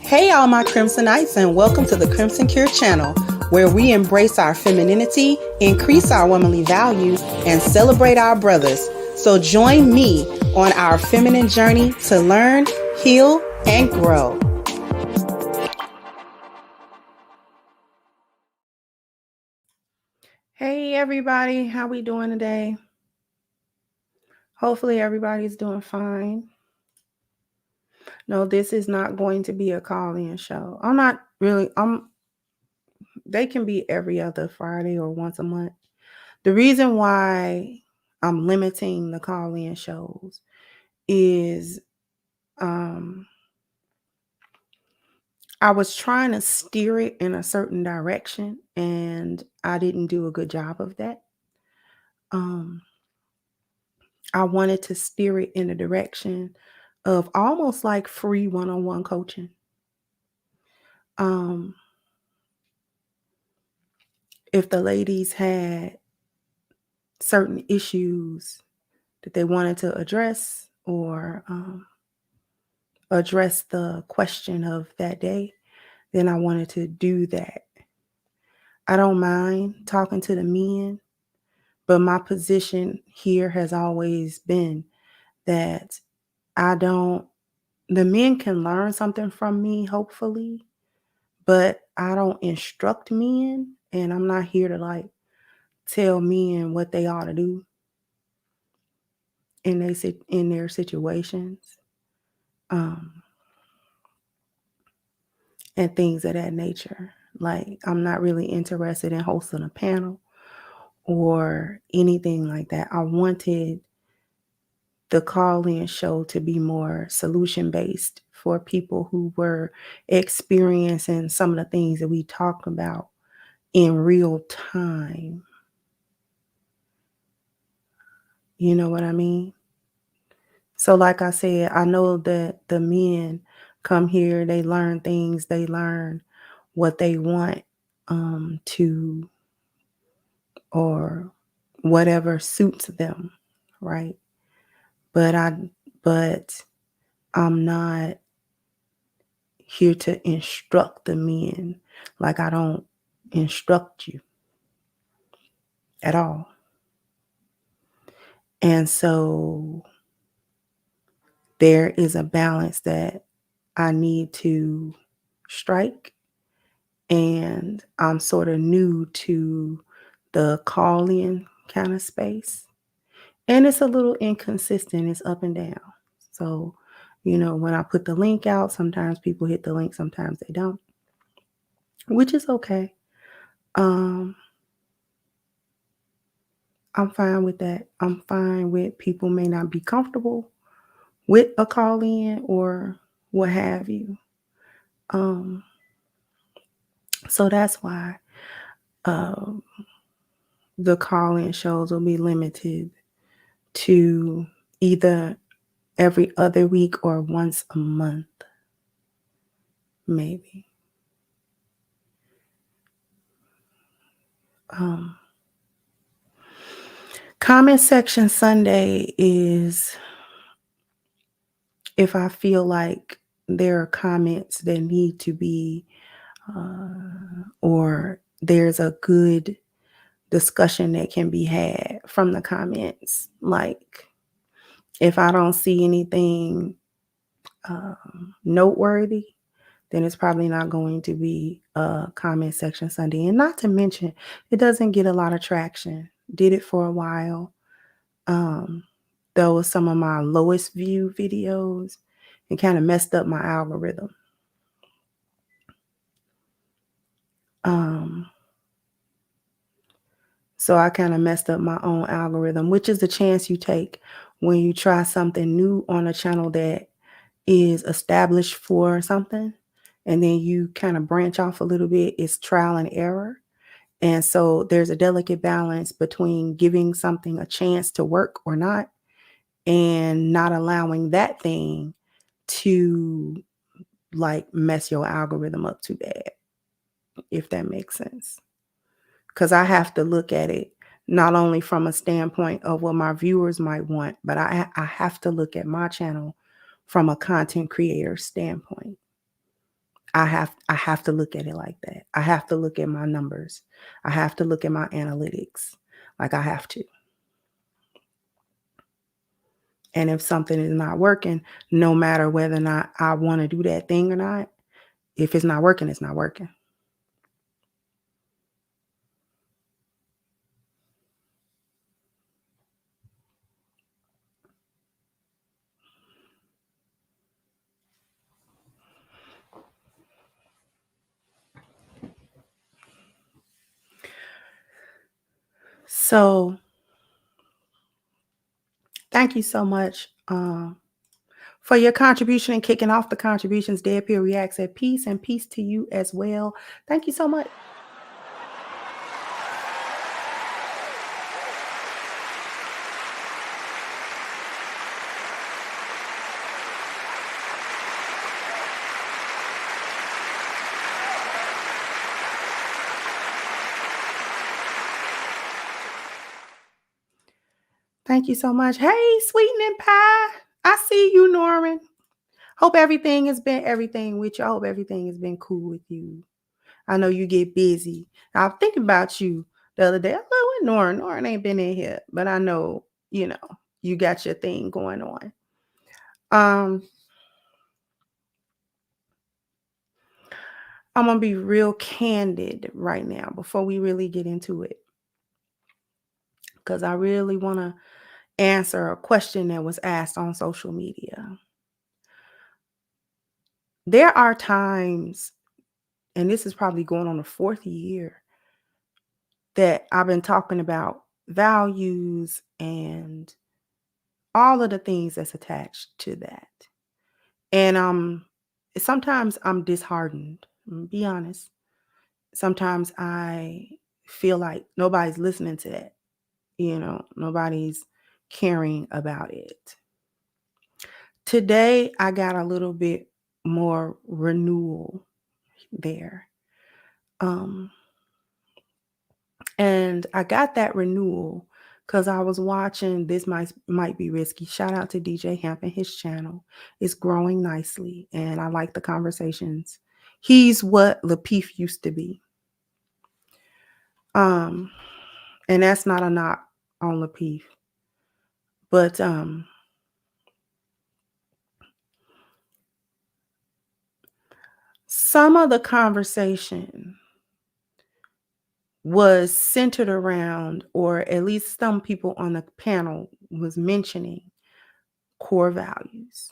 Hey, all my Crimsonites, and welcome to the Crimson Cure channel, where we embrace our femininity, increase our womanly value, and celebrate our brothers. So join me on our feminine journey to learn, heal, and grow. Hey, everybody. How we doing today? Hopefully everybody's doing fine. No, this is not going to be a call-in show. They can be every other Friday or once a month. The reason why I'm limiting the call-in shows is I was trying to steer it in a certain direction and I didn't do a good job of that. I wanted to steer it in a direction of almost like free one-on-one coaching. If the ladies had certain issues that they wanted to address or address the question of that day, then I wanted to do that. I don't mind talking to the men, but my position here has always been that the men can learn something from me, hopefully, but I don't instruct men, and I'm not here to tell men what they ought to do in their situations, and things of that nature. I'm not really interested in hosting a panel or anything like that. I wanted the call-in show to be more solution-based for people who were experiencing some of the things that we talk about in real time. You know what I mean? So like I said, I know that the men come here, they learn things, they learn what they want to, or whatever suits them, right? But I'm not here to instruct the men. Like, I don't instruct you at all. And so there is a balance that I need to strike. And I'm sort of new to the call-in kind of space. And it's a little inconsistent. It's up and down. So, when I put the link out, sometimes people hit the link, sometimes they don't, which is okay. I'm fine with that. I'm fine with people may not be comfortable with a call-in or what have you. So that's why the call-in shows will be limited to either every other week or once a month, maybe. Comment section Sunday is if I feel like there are comments that need to be, or there's a good discussion that can be had from the comments. Like, if I don't see anything noteworthy, then it's probably not going to be a comment section Sunday. And not to mention, it doesn't get a lot of traction. Did it for a while. Those some of my lowest view videos and kind of messed up my algorithm. So I kind of messed up my own algorithm, which is the chance you take when you try something new on a channel that is established for something, and then you kind of branch off a little bit. It's trial and error. And so there's a delicate balance between giving something a chance to work or not, and not allowing that thing to mess your algorithm up too bad, if that makes sense. Because I have to look at it not only from a standpoint of what my viewers might want, but I have to look at my channel from a content creator standpoint. I have to look at it like that. I have to look at my numbers. I have to look at my analytics. Like I have to. And if something is not working, no matter whether or not I want to do that thing or not, if it's not working, it's not working. So thank you so much for your contribution and kicking off the contributions. Dead Pill Reacts at peace, and peace to you as well. Thank you so much. Thank you so much. Hey, Sweetening Pie. I see you, Norman. Hope everything with you. I hope everything has been cool with you. I know you get busy. I was thinking about you the other day. I love with Norman. Norman ain't been in here, but I know, you got your thing going on. I'm going to be real candid right now before we really get into it, because I really want to answer a question that was asked on social media. There are times, and this is probably going on the 4th year, that I've been talking about values and all of the things that's attached to that. And sometimes I'm disheartened, be honest. Sometimes I feel like nobody's listening to that. Nobody's caring about it. Today, I got a little bit more renewal there. And I got that renewal because I was watching This Might Be Risky. Shout out to DJ Hamp and his channel. It's growing nicely, and I like the conversations. He's what Lapeef used to be. And that's not a knock on Lapeef. But some of the conversation was centered around, or at least some people on the panel was mentioning, core values,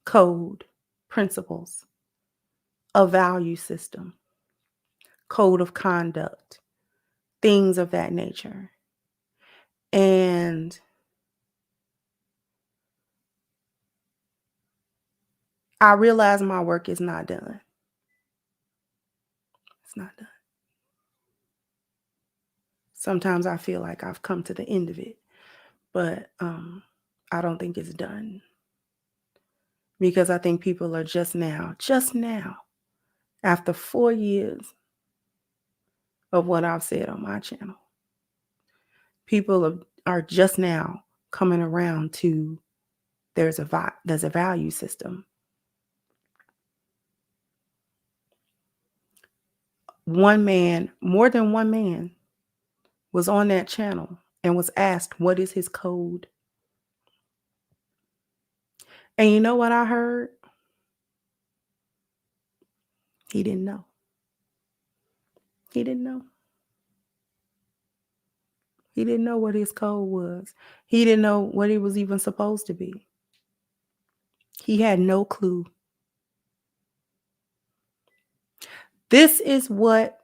code, principles, a value system, code of conduct, things of that nature. And I realize my work is not done. It's not done. Sometimes I feel like I've come to the end of it, but I don't think it's done, because I think people are just now, after 4 years of what I've said on my channel, people are just now coming around to there's a value system. More than one man was on that channel and was asked, what is his code? And you know what I heard? He didn't know. He didn't know. He didn't know what his code was. He didn't know what it was even supposed to be. He had no clue. This is what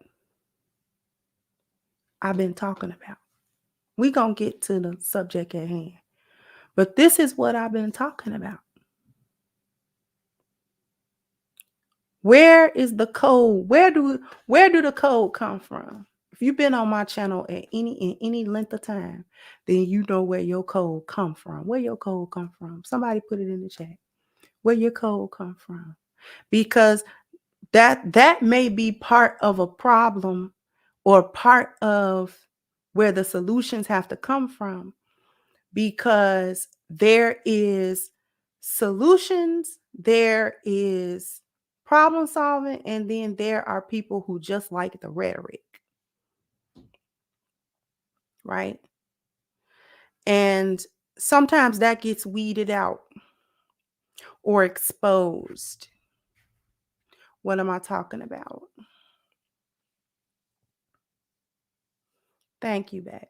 I've been talking about. We're going to get to the subject at hand. But this is what I've been talking about. Where is the code? Where do the code come from? If you've been on my channel in any length of time, then you know where your code come from. Where your code come from? Somebody put it in the chat. Where your code come from? Because that may be part of a problem, or part of where the solutions have to come from, because there is solutions, there is problem solving, and then there are people who just like the rhetoric, right? And sometimes that gets weeded out or exposed. What am I talking about? Thank you, babe.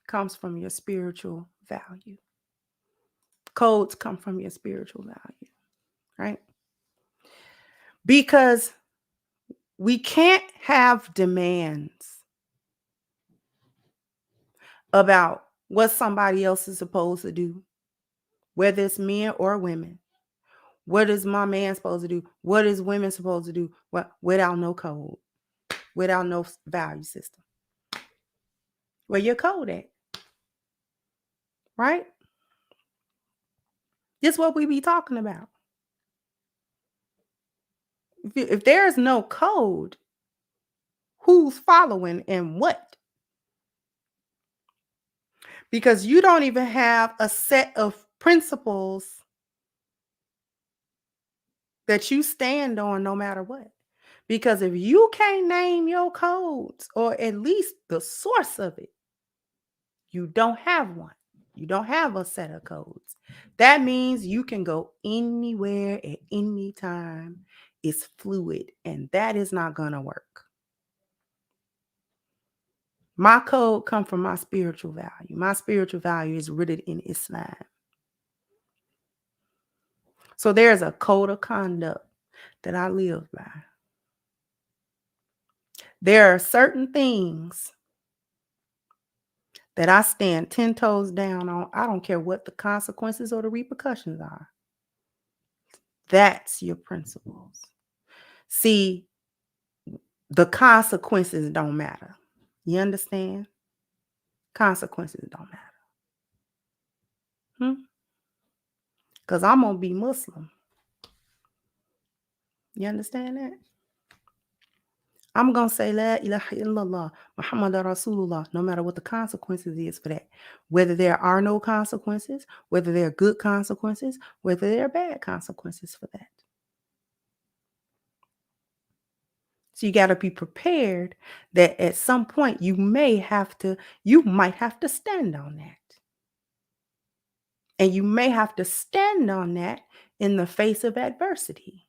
Comes from your spiritual value. Codes come from your spiritual value, right? Because we can't have demands about what somebody else is supposed to do, whether it's men or women. What is my man supposed to do? What is women supposed to do? What, without no code, without no value system. Where your code at? Right? This is what we be talking about. If there's no code, who's following and what? Because you don't even have a set of principles that you stand on no matter what. Because if you can't name your codes, or at least the source of it, you don't have one. You don't have a set of codes. That means you can go anywhere at any time. It's fluid, and that is not going to work. My code comes from my spiritual value. My spiritual value is rooted in Islam. So there's a code of conduct that I live by. There are certain things that I stand 10 toes down on. I don't care what the consequences or the repercussions are. That's your principles. See, the consequences don't matter. You understand? Consequences don't matter. Because I'm going to be Muslim. You understand that? I'm going to say La ilaha illallah, Muhammad Rasulullah, no matter what the consequences is for that. Whether there are no consequences, whether there are good consequences, whether there are bad consequences for that. So you got to be prepared that at some point you might have to stand on that. And you may have to stand on that in the face of adversity.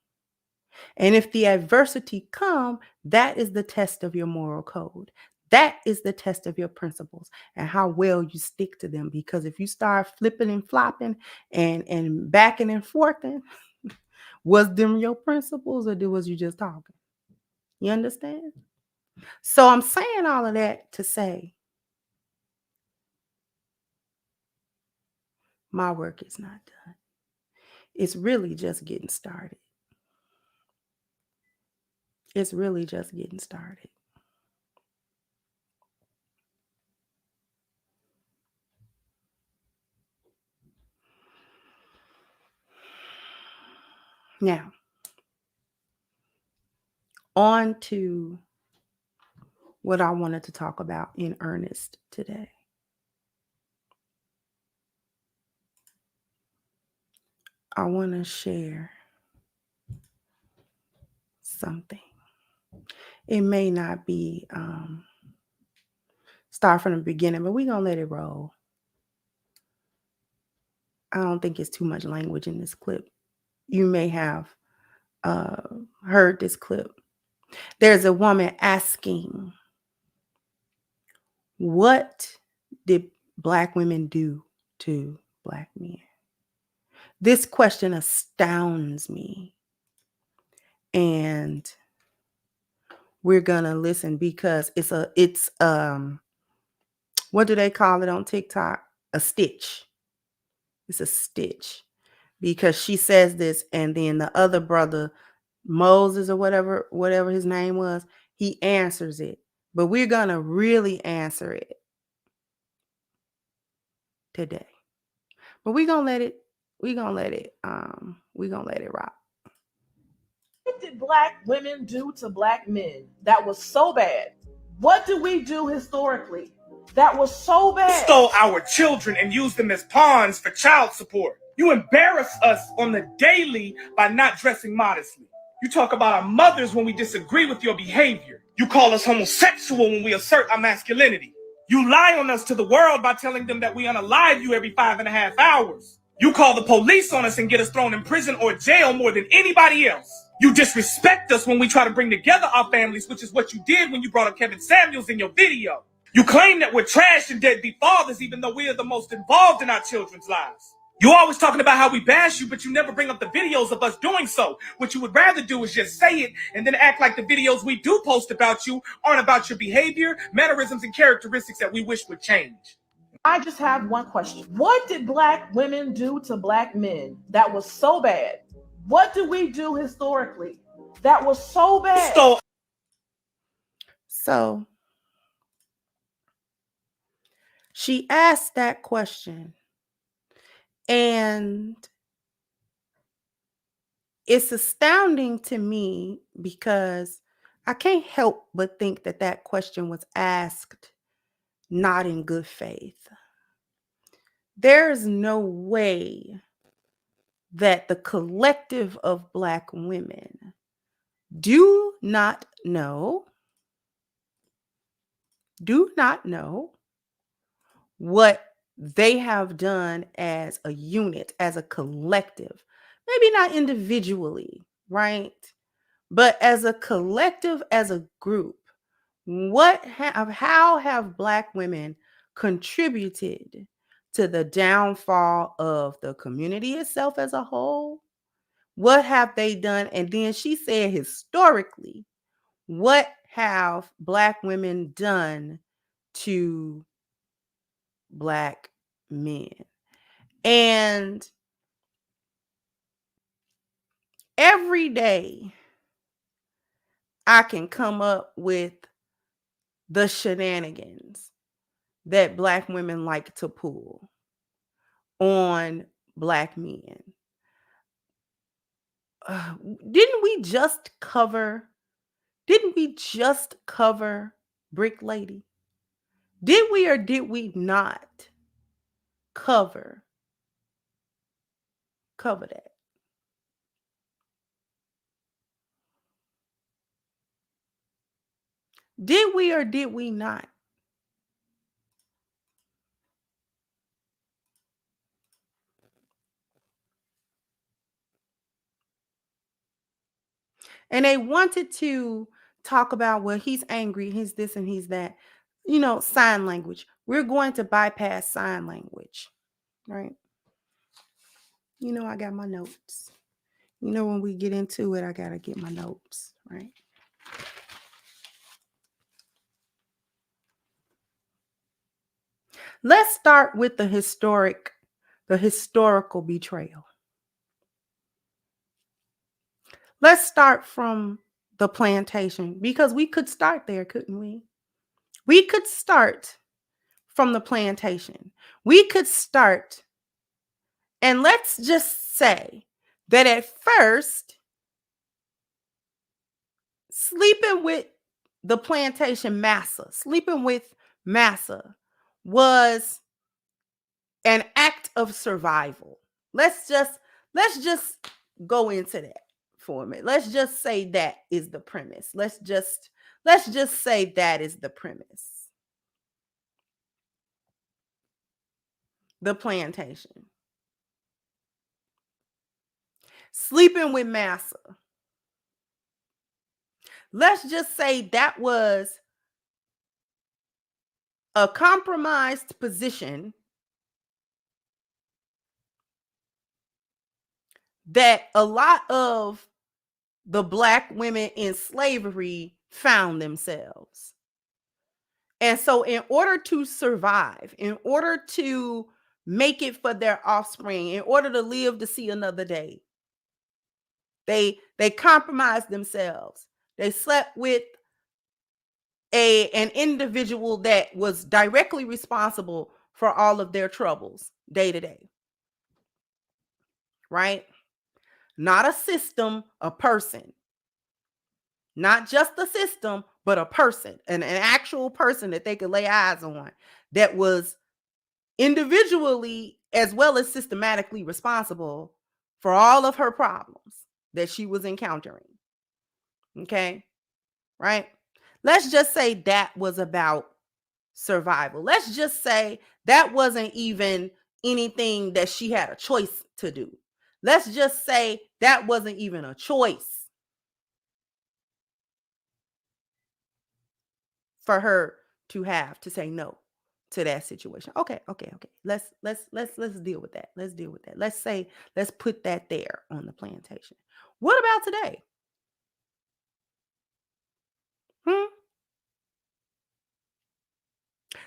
And if the adversity comes, that is the test of your moral code. That is the test of your principles and how well you stick to them. Because if you start flipping and flopping and backing and forthing, was them your principles or was you just talking? You understand? So I'm saying all of that to say my work is not done. It's really just getting started. It's really just getting started. Now, on to what I wanted to talk about in earnest today. I want to share something. It may not be start from the beginning, but we're going to let it roll. I don't think it's too much language in this clip. You may have heard this clip. There's a woman asking, what did Black women do to Black men? This question astounds me. And we're going to listen because it's what do they call it on TikTok? A stitch. It's a stitch. Because she says this, and then the other brother, Moses or whatever his name was, he answers it. But we're going to really answer it today. But we're going to let it rock. What did Black women do to Black men that was so bad? What did we do historically that was so bad? Stole our children and used them as pawns for child support. You embarrass us on the daily by not dressing modestly. You talk about our mothers when we disagree with your behavior. You call us homosexual when we assert our masculinity. You lie on us to the world by telling them that we unalive you every 5.5 hours. You call the police on us and get us thrown in prison or jail more than anybody else. You disrespect us when we try to bring together our families, which is what you did when you brought up Kevin Samuels in your video. You claim that we're trash and deadbeat fathers, even though we are the most involved in our children's lives. You're always talking about how we bash you, but you never bring up the videos of us doing so. What you would rather do is just say it and then act like the videos we do post about you aren't about your behavior, mannerisms, and characteristics that we wish would change. I just have one question. What did Black women do to Black men that was so bad? What do we do historically that was so bad? So she asked that question, and it's astounding to me because I can't help but think that that question was asked not in good faith. There's no way that the collective of Black women do not know what they have done as a unit, as a collective. Maybe not individually, right? But as a collective, as a group, how have Black women contributed to the downfall of the community itself as a whole? What have they done? And then she said, historically, what have Black women done to Black men? And every day I can come up with the shenanigans that Black women like to pull on Black men. Didn't we just cover Brick Lady? Did we or did we not cover that? Did we or did we not? And they wanted to talk about, well, he's angry, he's this and he's that. Sign language. We're going to bypass sign language, right? I got my notes. When we get into it, I got to get my notes, right? Let's start with the historical betrayal. Let's start from the plantation, because we could start there, couldn't we? We could start from the plantation. We could start, and let's just say that at first, sleeping with the plantation sleeping with massa was an act of survival. Let's just go into that for a minute. Let's just say that is the premise. Let's just say that is the premise. The plantation. Sleeping with massa. Let's just say that was a compromised position that a lot of the Black women in slavery found themselves. And so in order to survive, in order to make it for their offspring, in order to live to see another day, they compromised themselves. They slept with an individual that was directly responsible for all of their troubles day to day. Right? Not a system, a person. Not just the system, but a person, an actual person that they could lay eyes on, that was individually as well as systematically responsible for all of her problems that she was encountering. Okay, right? Let's just say that was about survival. Let's just say that wasn't even anything that she had a choice to do. Let's just say that wasn't even a choice for her to have to say no to that situation. Okay. Let's deal with that. Let's deal with that. Let's put that there on the plantation. What about today?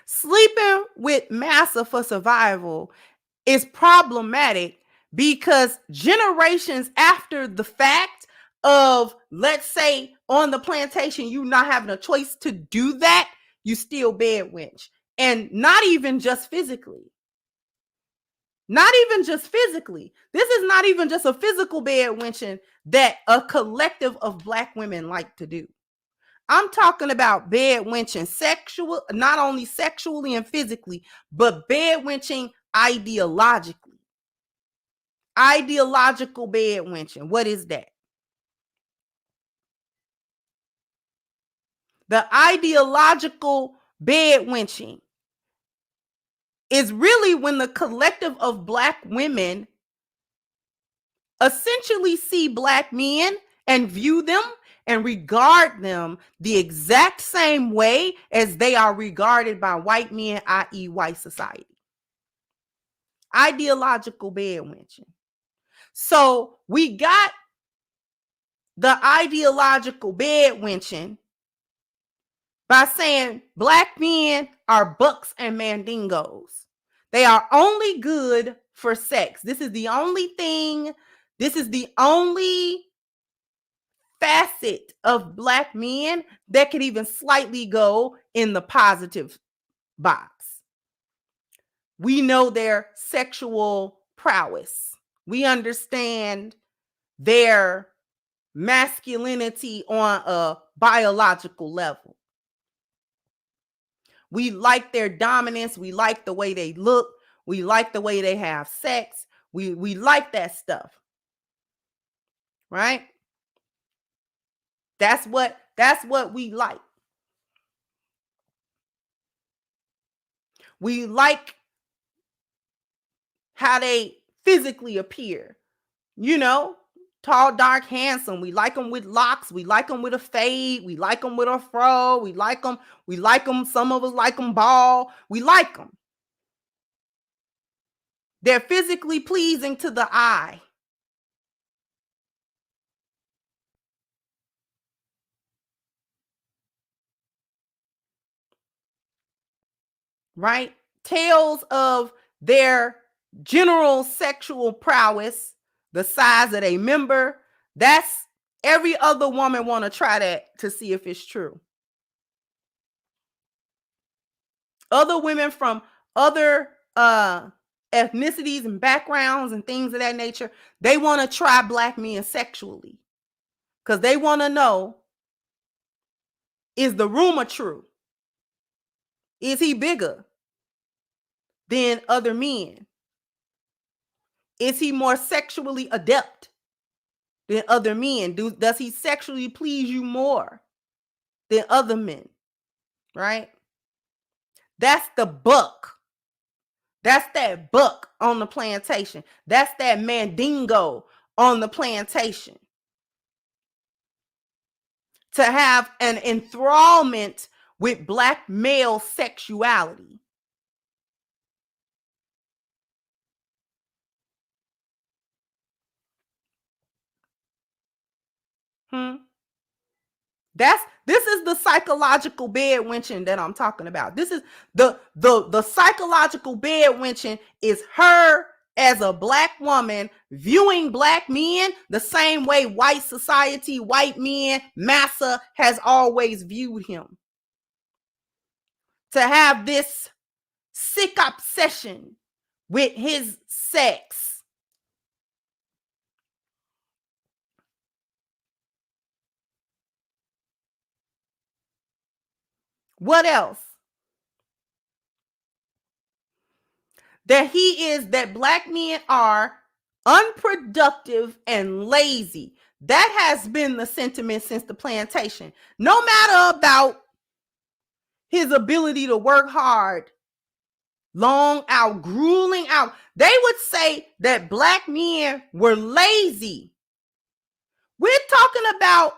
Sleeping with massa for survival is problematic because generations after the fact of, let's say, on the plantation, you not having a choice to do that, you still bed wench. And not even just physically. Not even just physically. This is not even just a physical bed wenching that a collective of Black women like to do. I'm talking about bed wenching sexual, not only sexually and physically, but bed wenching ideologically. Ideological bed wenching. What is that? The ideological bed wenching is really when the collective of Black women essentially see Black men and view them and regard them the exact same way as they are regarded by white men, i.e. white society. Ideological bed wenching. So we got the ideological bed wenching by saying Black men are bucks and mandingos. They are only good for sex. This is the only thing, this is the only facet of Black men that could even slightly go in the positive box. We know their sexual prowess. We understand their masculinity on a biological level. We like their dominance. We like the way they look. We like the way they have sex. We like that stuff. Right? That's what we like. We like how they physically appear. You know, tall, dark, handsome. We like them with locks. We like them with a fade. We like them with a fro. We like them. Some of us like them bald. We like them. They're physically pleasing to the eye. Right? Tales of their general sexual prowess, the size of a member. That's every other woman want to try that to see if it's true. Other women from other ethnicities and backgrounds and things of that nature, they want to try Black men sexually because they want to know, is the rumor true? Is he bigger than other men? Is he more sexually adept than other men? Does he sexually please you more than other men? Right? That's the buck. That's that buck on the plantation. That's that mandingo on the plantation. To have an enthrallment with Black male sexuality. This is the psychological bed wenching that I'm talking about. This is the psychological bed wenching is her as a Black woman viewing Black men the same way white society, white men, massa has always viewed him. To have this sick obsession with his sex. What else? that black men are unproductive and lazy. That has been the sentiment since the plantation. No matter about his ability to work hard, long out, grueling out, they would say that black men were lazy. We're talking about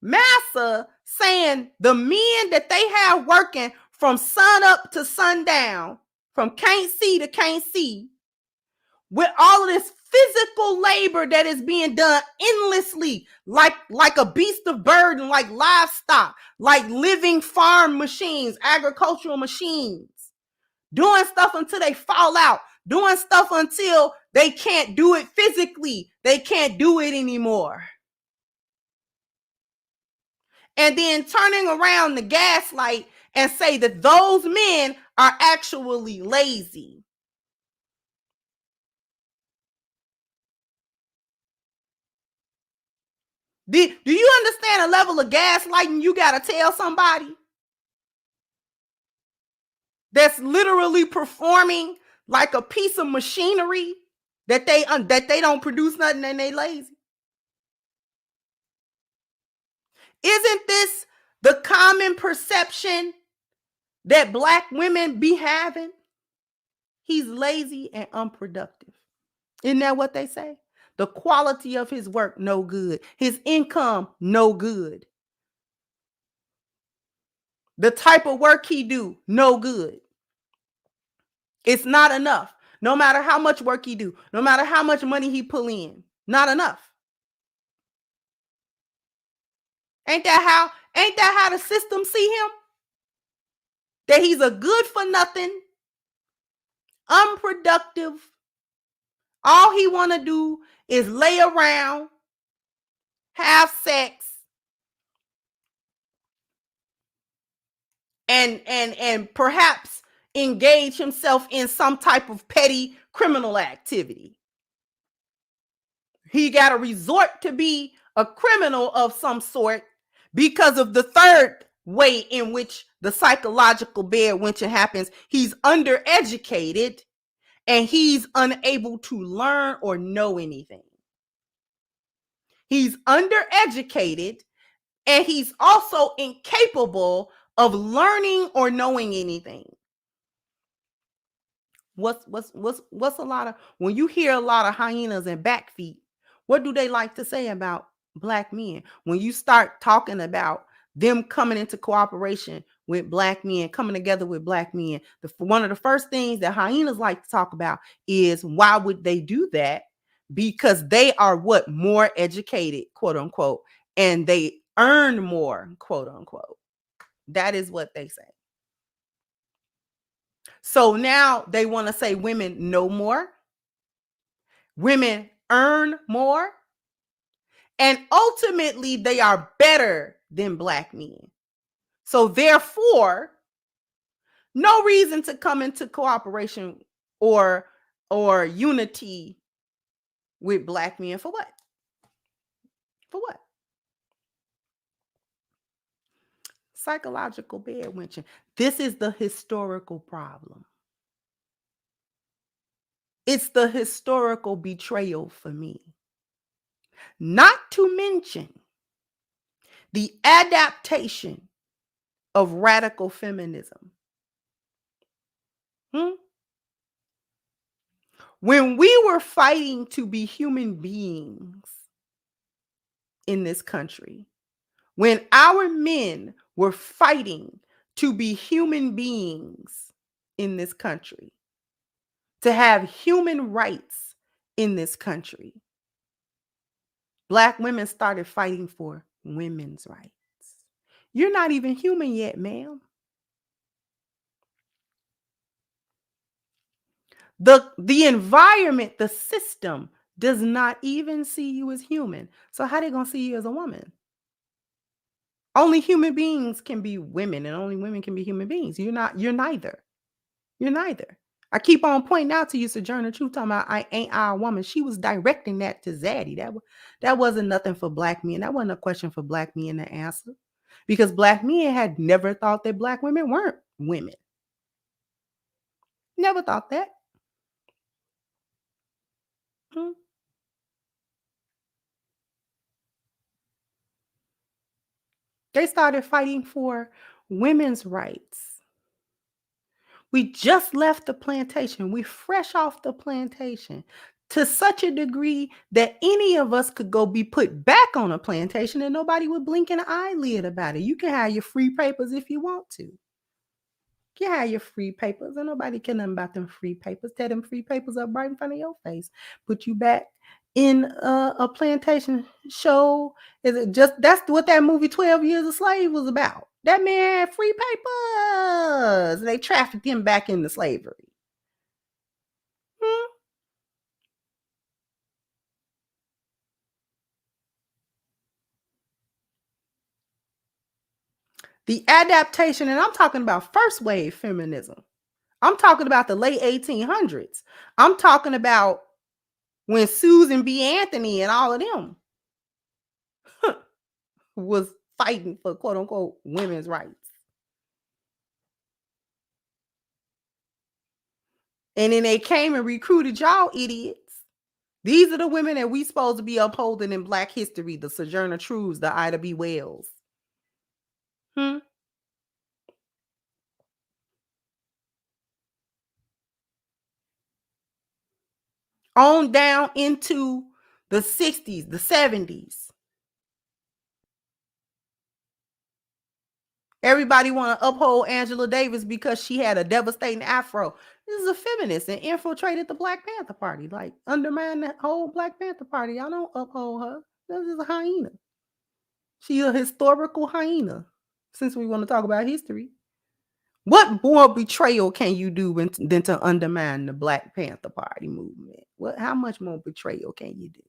Massa saying the men that they have working from sun up to sundown, from can't see to can't see, with all of this physical labor that is being done endlessly, like a beast of burden, like livestock, like living farm machines, agricultural machines, doing stuff until they fall out, doing stuff until they can't do it physically, they can't do it anymore. And then turning around the gaslight and say that those men are actually lazy. Do you understand the level of gaslighting you got to tell somebody that's literally performing like a piece of machinery that they don't produce nothing and they lazy? Isn't this the common perception that black women be having? He's lazy and unproductive. Isn't that what they say? The quality of his work, no good. His income, no good. The type of work he do, no good. It's not enough. No matter how much work he do, no matter how much money he pull in, not enough. Ain't that how the system see him? That he's a good for nothing, unproductive. All he want to do is lay around, have sex, and perhaps engage himself in some type of petty criminal activity. He got to resort to be a criminal of some sort because of the third way in which the psychological bedwetching happens. He's undereducated and he's unable to learn or know anything. He's undereducated and he's also incapable of learning or knowing anything. What's a lot of, when you hear a lot of hyenas and backfeet, what do they like to say about black men? When you start talking about them coming into cooperation with black men, coming together with black men, one of the first things that hyenas like to talk about is why would they do that? Because they are what? More educated, quote unquote, and they earn more, quote unquote. That is what they say. So now they want to say women know more, women earn more, and ultimately they are better than black men. So therefore, no reason to come into cooperation or unity with black men. For what? For what? Psychological bedwetching. This is the historical problem. It's the historical betrayal for me. Not to mention the adaptation of radical feminism. When we were fighting to be human beings in this country, when our men were fighting to be human beings in this country, to have human rights in this country, black women started fighting for women's rights. You're not even human yet, ma'am. The environment, the system does not even see you as human. So how they going to see you as a woman? Only human beings can be women and only women can be human beings. You're neither. You're neither. I keep on pointing out to you, Sojourner Truth, talking about I ain't I a woman. She was directing that to Zaddy. That wasn't nothing for black men. That wasn't a question for black men to answer. Because black men had never thought that black women weren't women. Never thought that. Hmm? They started fighting for women's rights. We just left the plantation. We fresh off the plantation to such a degree that any of us could go be put back on a plantation and nobody would blink an eyelid about it. You can have your free papers if you want to. You have your free papers, and nobody care nothing about them free papers. Tear them free papers up right in front of your face. Put you back in a plantation show. Is it just that's what that movie 12 Years a Slave was about? That man had free papers. They trafficked him back into slavery. Hmm? The adaptation, and I'm talking about first wave feminism. I'm talking about the late 1800s. I'm talking about when Susan B. Anthony and all of them was fighting for quote unquote women's rights. And then they came and recruited y'all idiots. These are the women that we supposed to be upholding in Black history, the Sojourner Truths, the Ida B. Wells. Hmm? On down into the 60s, the 70s. Everybody want to uphold Angela Davis because she had a devastating afro. This is a feminist and infiltrated the Black Panther Party, like undermined the whole Black Panther Party. Y'all don't uphold her. This is a hyena. She's a historical hyena. Since we want to talk about history, what more betrayal can you do than to undermine the Black Panther Party movement? How much more betrayal can you do?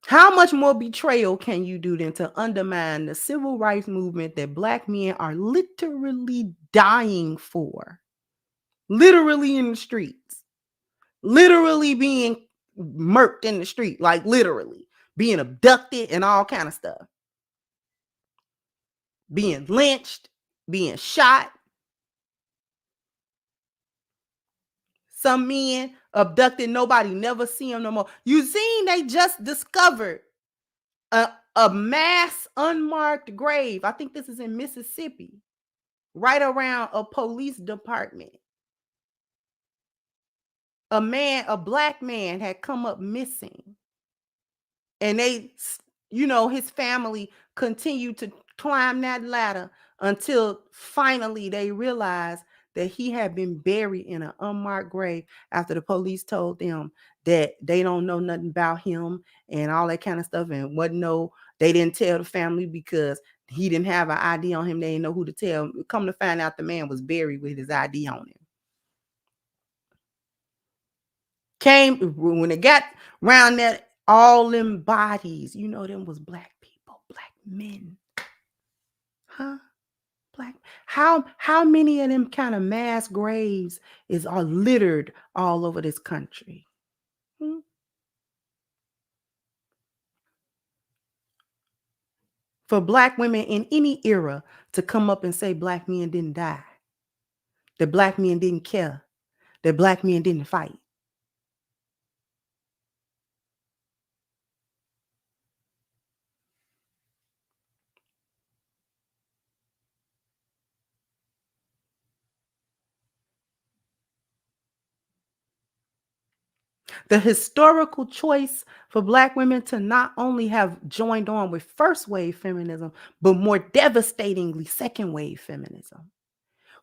How much more betrayal can you do than to undermine the civil rights movement that Black men are literally dying for? Literally in the streets. Literally being murked in the street. Like literally. Being abducted and all kind of stuff. Being lynched. Being shot. Some men abducted. Nobody never see them no more. You seen they just discovered a mass unmarked grave. I think this is in Mississippi, right around a police department. A Black man had come up missing. And they, his family continued to climb that ladder until finally they realized that he had been buried in an unmarked grave after the police told them that they don't know nothing about him and all that kind of stuff. And they didn't tell the family because he didn't have an ID on him. They didn't know who to tell. Come to find out, the man was buried with his ID on him. When it got around that, all them bodies, them was Black people, Black men. Huh? Black. How many of them kind of mass graves are littered all over this country? Hmm? For Black women in any era to come up and say Black men didn't die, that Black men didn't care, that Black men didn't fight. The historical choice for Black women to not only have joined on with first wave feminism, but more devastatingly second wave feminism,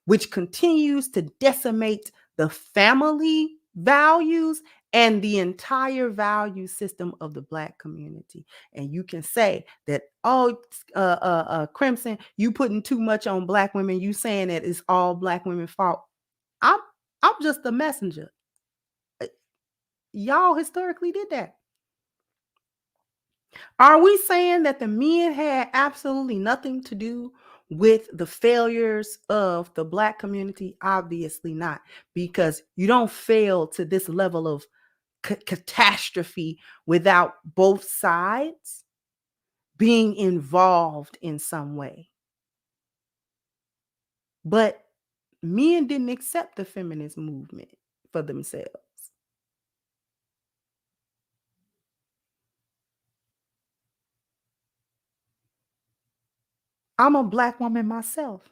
which continues to decimate the family values and the entire value system of the Black community. And you can say that, Crimson, you putting too much on Black women. You saying that it's all Black women's fault. I'm just a messenger. Y'all historically did that. Are we saying that the men had absolutely nothing to do with the failures of the Black community? Obviously not, because you don't fail to this level of catastrophe without both sides being involved in some way. But men didn't accept the feminist movement for themselves. I'm a Black woman myself.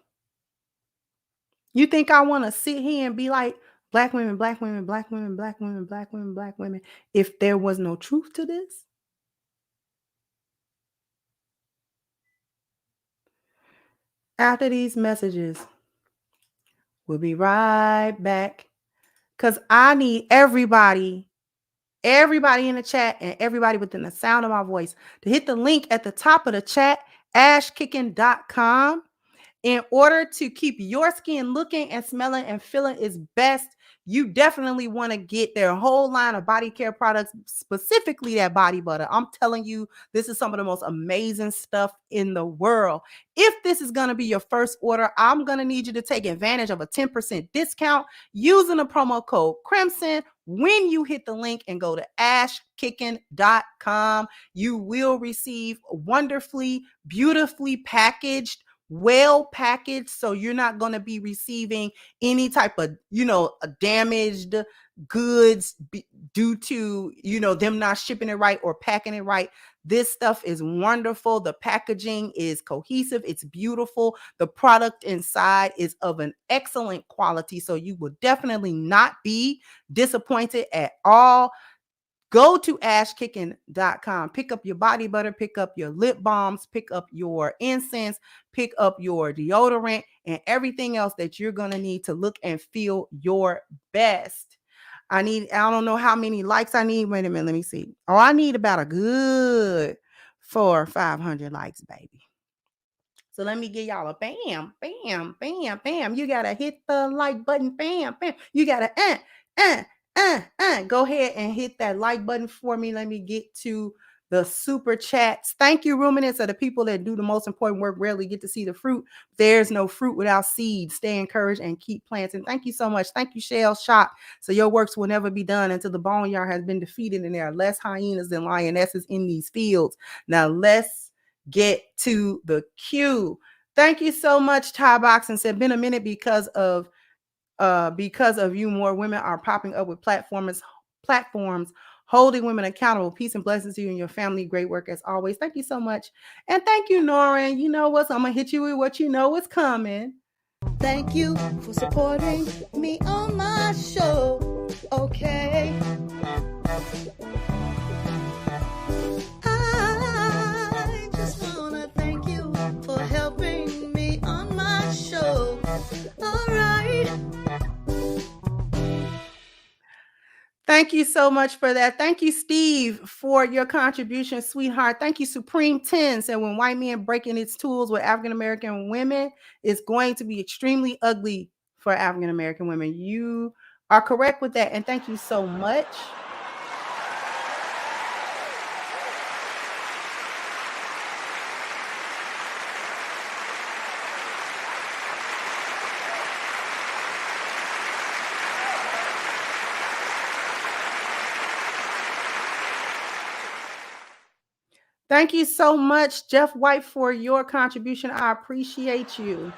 You think I want to sit here and be like, Black women, Black women, Black women, Black women, Black women, Black women, if there was no truth to this? After these messages, we'll be right back. Because I need everybody in the chat and everybody within the sound of my voice to hit the link at the top of the chat, ashkicking.com. In order to keep your skin looking and smelling and feeling its best, you definitely want to get their whole line of body care products, specifically that body butter. I'm telling you, this is some of the most amazing stuff in the world. If this is going to be your first order, I'm going to need you to take advantage of a 10% discount using the promo code Crimson. When you hit the link and go to ashkicking.com, you will receive wonderfully, beautifully packaged, well packaged, so you're not going to be receiving any type of damaged goods due to them not shipping it right or packing it right. This stuff is wonderful. The packaging is cohesive, it's beautiful. The product inside is of an excellent quality, so you will definitely not be disappointed at all. Go to ashkicking.com. Pick up your body butter, pick up your lip balms, pick up your incense, pick up your deodorant, and everything else that you're going to need to look and feel your best. I don't know how many likes I need. Wait a minute, let me see. Oh, I need about a good 400 or 500 likes, baby. So let me give y'all a bam, bam, bam, bam. You got to hit the like button, bam, bam. You got to go ahead and hit that like button for me. Let me get to the super chats. Thank you, ruminants, are the people that do the most important work, rarely get to see the fruit. There's no fruit without seeds. Stay encouraged and keep planting. Thank you so much. Thank you, Shell Shop. So your works will never be done until the boneyard has been defeated and there are less hyenas than lionesses in these fields. Now let's get to the queue. Thank you so much, Ty Boxing said, been a minute because of you, more women are popping up with platforms holding women accountable. Peace and blessings to you and your family. Great work as always. Thank you so much. And thank you, Norin. You know what? I'm going to hit you with what you know is coming. Thank you for supporting me on my show. Okay. I just want to thank you for helping me on my show. All right. Thank you so much for that. Thank you, Steve, for your contribution, sweetheart. Thank you, Supreme 10 said, when white men breaking its tools with African-American women, it's going to be extremely ugly for African-American women. You are correct with that. And thank you so much. Thank you so much, Jeff White, for your contribution. I appreciate you.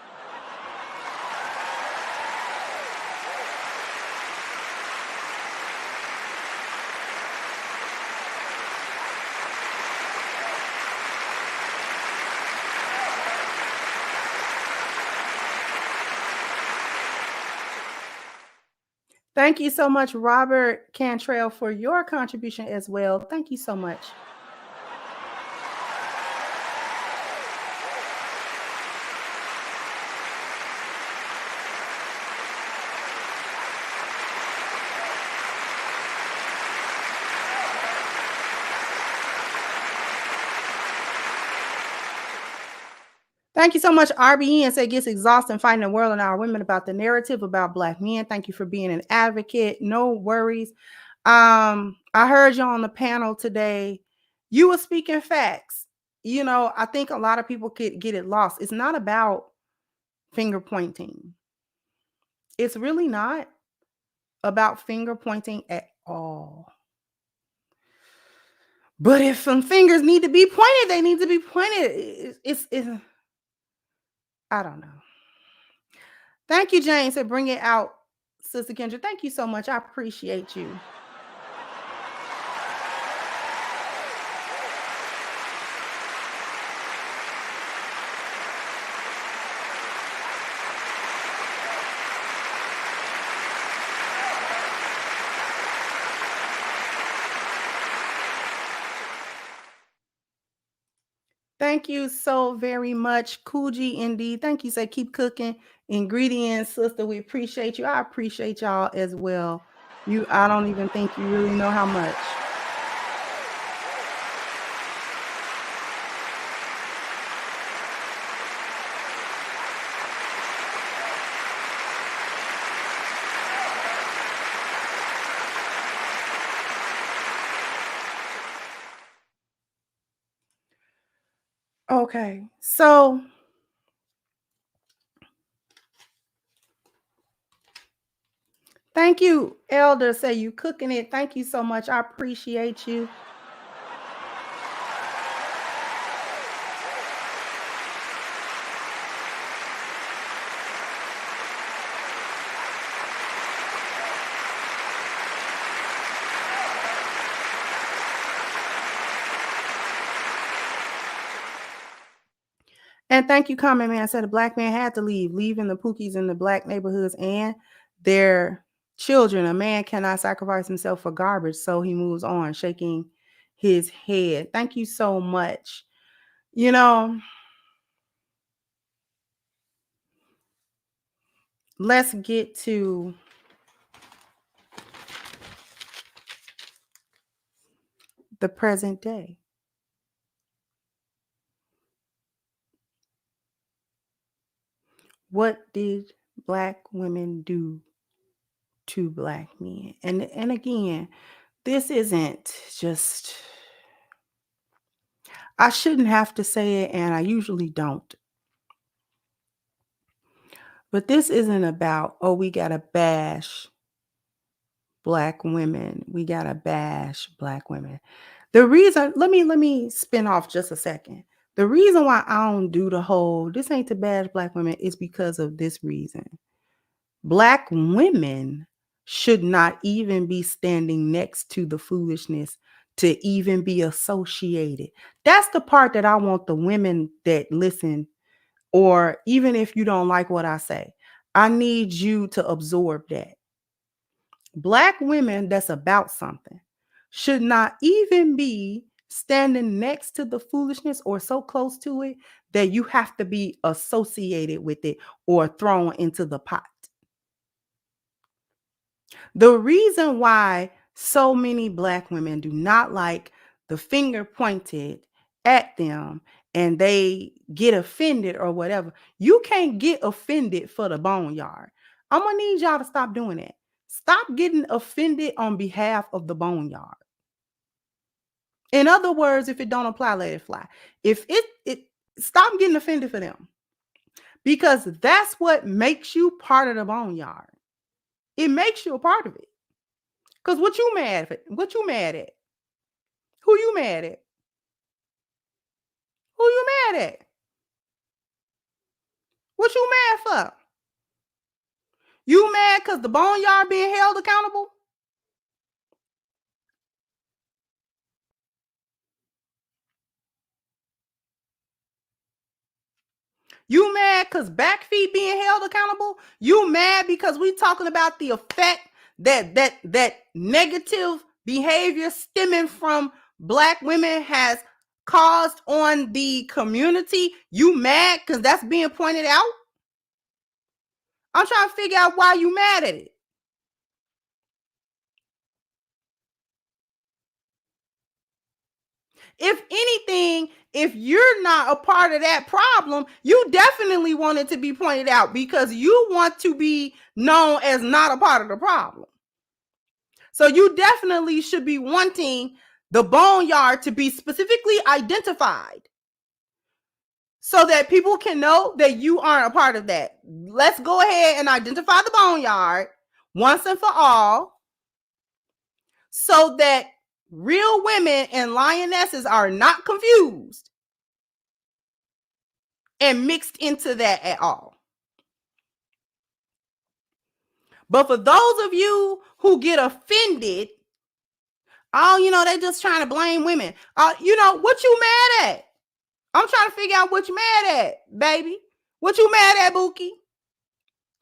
Thank you so much, Robert Cantrell, for your contribution as well. Thank you so much. Thank you so much, RBN. Say it gets exhausting fighting the world and our women about the narrative about Black men. Thank you for being an advocate. No worries. I heard you on the panel today. You were speaking facts. I think a lot of people could get it lost. It's not about finger pointing. It's really not about finger pointing at all. But if some fingers need to be pointed, they need to be pointed. It's I don't know. Thank you, Jane. So bring it out, Sister Kendra. Thank you so much. I appreciate you. Thank you so very much, Coogee. Indeed. Thank you. Say keep cooking ingredients, sister. We appreciate you. I appreciate y'all as well. I don't even think you really know how much. Okay, so thank you, Elder. Say you cooking it. Thank you so much. I appreciate you. And thank you, comment man. Said a black man had to leave, leaving the Pookies in the black neighborhoods and their children. A man cannot sacrifice himself for garbage, so he moves on, shaking his head. Thank you so much. You know, let's get to the present day. What did black women do to black men? And again, this isn't just, I shouldn't have to say it, and I usually don't. But this isn't about, oh, we got to bash black women. We got to bash black women. The reason, let me spin off just a second. The reason why I don't do the whole, this ain't to bash black women, is because of this reason. Black women should not even be standing next to the foolishness to even be associated. That's the part that I want the women that listen, or even if you don't like what I say, I need you to absorb that. Black women that's about something should not even be standing next to the foolishness or so close to it that you have to be associated with it or thrown into the pot. The reason why so many black women do not like the finger pointed at them and they get offended or whatever, you can't get offended for the boneyard. I'm going to need y'all to stop doing that. Stop getting offended on behalf of the boneyard. In other words, if it don't apply, let it fly. If it stop getting offended for them, because that's what makes you part of the boneyard. It makes you a part of it. Because what you mad at? What you mad at? Who you mad at? Who you mad at? What you mad for? You mad because the boneyard being held accountable? You mad because back feet being held accountable? You mad because we talking about the effect that negative behavior stemming from black women has caused on the community? You mad because that's being pointed out? I'm trying to figure out why you mad at it. If anything, if you're not a part of that problem, you definitely want it to be pointed out because you want to be known as not a part of the problem. So you definitely should be wanting the boneyard to be specifically identified so that people can know that you aren't a part of that. Let's go ahead and identify the boneyard once and for all so that real women and lionesses are not confused and mixed into that at all. But for those of you who get offended, oh, they just trying to blame women. What you mad at? I'm trying to figure out what you mad at, baby. What you mad at, Bookie?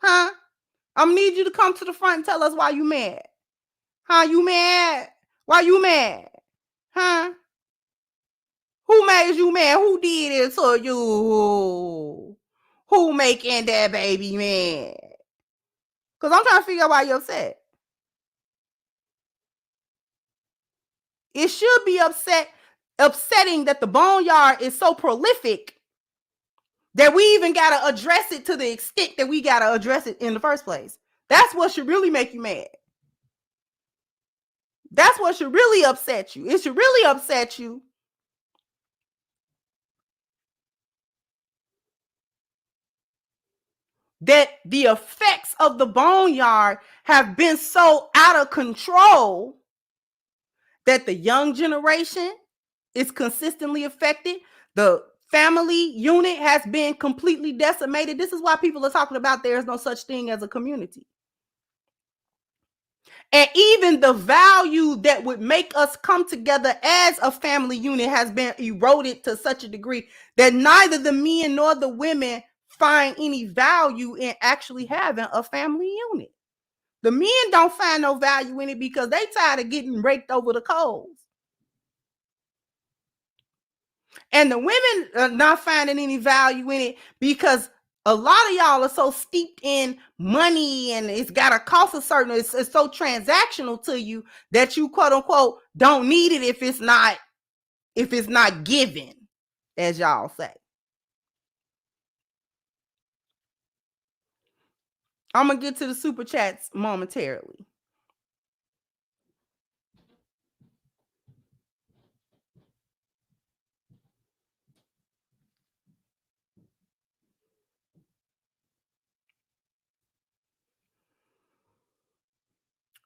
Huh? I'm gonna need you to come to the front and tell us why you mad. Huh? You mad? Why you mad? Huh? Who made you mad? Who did it to you? Who making that baby mad? Because I'm trying to figure out why you're upset. It should be upsetting that the boneyard is so prolific that we even got to address it to the extent that we got to address it in the first place. That's what should really make you mad. That's what should really upset you. It should really upset you that the effects of the boneyard have been so out of control that the young generation is consistently affected. The family unit has been completely decimated. This is why people are talking about there's no such thing as a community. And even the value that would make us come together as a family unit has been eroded to such a degree that neither the men nor the women find any value in actually having a family unit. The men don't find no value in it because they tired of getting raked over the coals. And the women are not finding any value in it because a lot of y'all are so steeped in money and it's got to cost a certain, it's so transactional to you that you quote unquote don't need it if it's not given, as y'all say. I'm going to get to the super chats momentarily.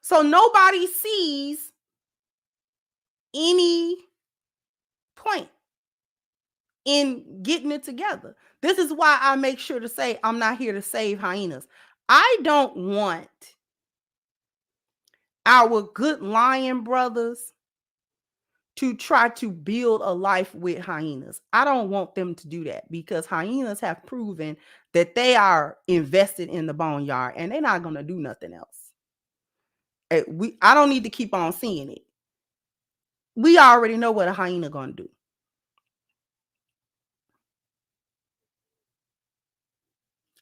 So nobody sees any point in getting it together. This is why I make sure to say I'm not here to save hyenas. I don't want our good lion brothers to try to build a life with hyenas. I don't want them to do that because hyenas have proven that they are invested in the boneyard and they're not going to do nothing else. I don't need to keep on seeing it. We already know what a hyena going to do.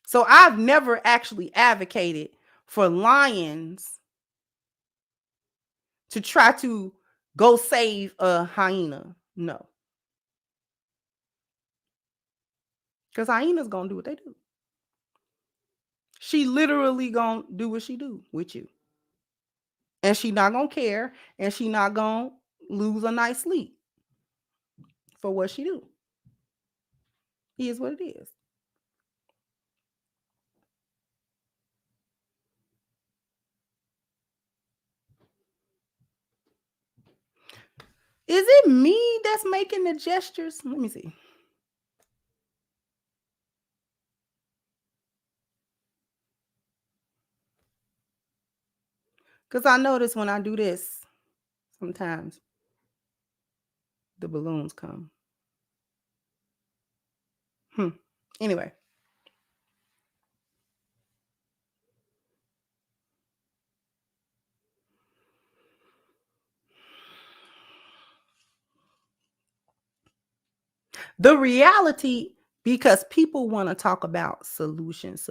So I've never actually advocated for lions to try to go save a hyena. No. Because hyena's going to do what they do. She literally going to do what she do with you. And she not going to care. And she not going to lose a night's sleep for what she do. It is what it is. Is it me that's making the gestures? Let me see. Because I notice when I do this, sometimes the balloons come. Anyway. The reality, because people want to talk about solutions.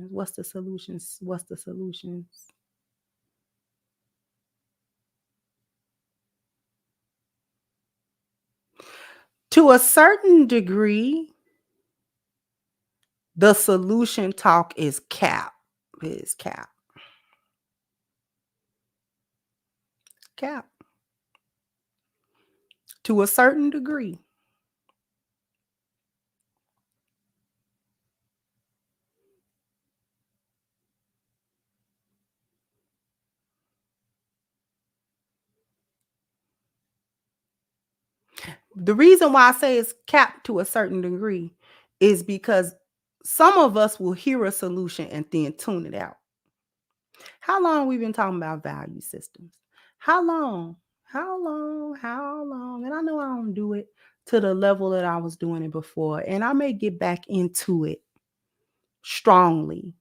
What's the solutions? To a certain degree, the solution talk is cap. Cap. To a certain degree. The reason why I say it's capped to a certain degree is because some of us will hear a solution and then tune it out. How long we've been talking about value systems? How long? And I know I don't do it to the level that I was doing it before. And I may get back into it strongly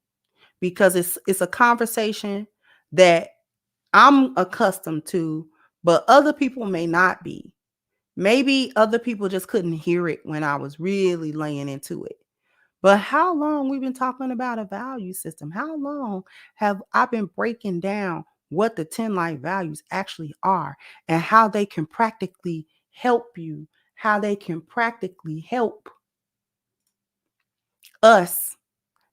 because it's a conversation that I'm accustomed to, but other people may not be. Maybe other people just couldn't hear it when I was really laying into it. But how long we've been talking about a value system? How long have I been breaking down what the 10 life values actually are and how they can practically help you, how they can practically help us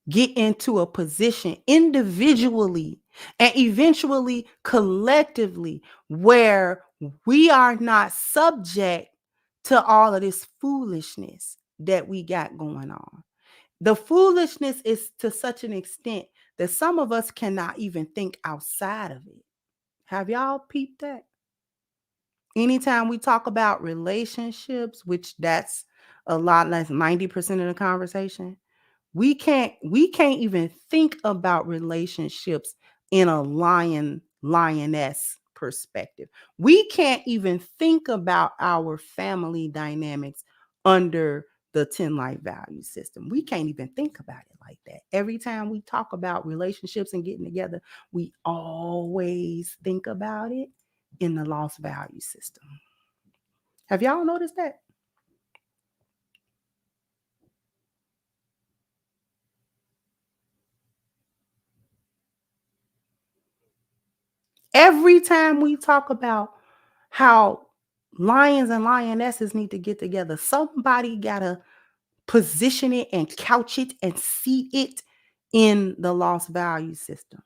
get into a position individually and eventually collectively where we are not subject to all of this foolishness that we got going on. The foolishness is to such an extent that some of us cannot even think outside of it. Have y'all peeped that? Anytime we talk about relationships, which that's a lot less 90% of the conversation, we can't even think about relationships in a lioness perspective. We can't even think about our family dynamics under the 10 life value system. We can't even think about it like that. Every time we talk about relationships and getting together, we always think about it in the lost value system. Have y'all noticed that? Every time we talk about how lions and lionesses need to get together, somebody got to position it and couch it and seat it in the lost value system.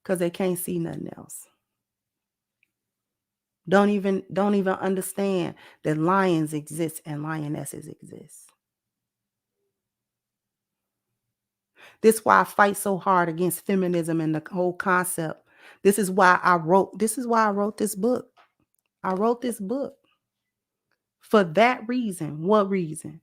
Because they can't see nothing else. Don't even understand that lions exist and lionesses exist. This is why I fight so hard against feminism and the whole concept. This is why I wrote this book. I wrote this book for that reason. What reason?